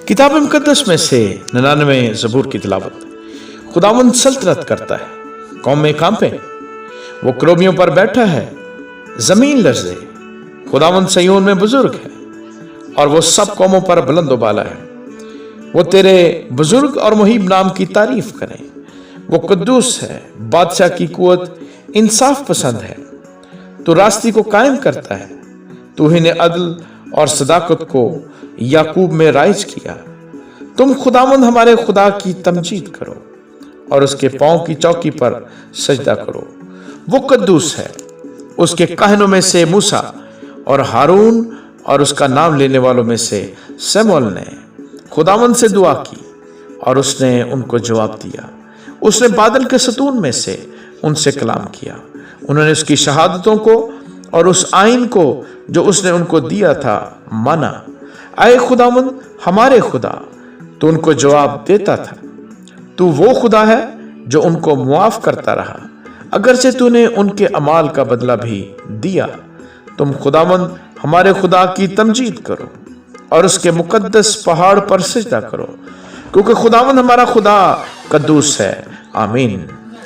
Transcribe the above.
किताब मुकद्दस में से 99 ज़बूर की तिलावत। खुदावंद सल्तनत करता है, कौमें कांपे, वो क्रोबियों पर बैठा है, जमीन लर्जे। खुदावंद सयोन में बुजुर्ग है और वो सब कौमों पर बुलंद बाला है। वो तेरे बुजुर्ग और मुहीब नाम की तारीफ करें। वो कुद्दूस है, बादशाह की कुवत इंसाफ पसंद है। तू रास्ती को कायम करता है, तू ही ने अदल और सदाकत को याकूब में राइज किया। तुम खुदावंद हमारे खुदा की तमजीद करो और उसके पांव की चौकी पर सजदा करो। वो कद्दूस है, उसके कहनों में से मूसा और हारून और उसका नाम लेने वालों में से शमूएल ने खुदावंद से दुआ की और उसने उनको जवाब दिया। उसने बादल के सतून में से उनसे कलाम किया। उन्होंने उसकी शहादतों को और उस आइन को जो उसने उनको दिया था माना। आए खुदावंद हमारे खुदा, तो उनको जवाब देता था। तू वो खुदा है जो उनको मुआफ करता रहा, अगरचे तूने उनके अमाल का बदला भी दिया। तुम खुदावंद हमारे खुदा की तमजीद करो और उसके मुकद्दस पहाड़ पर सजदा करो, क्योंकि खुदावंद हमारा खुदा कद्दूस है। आमीन।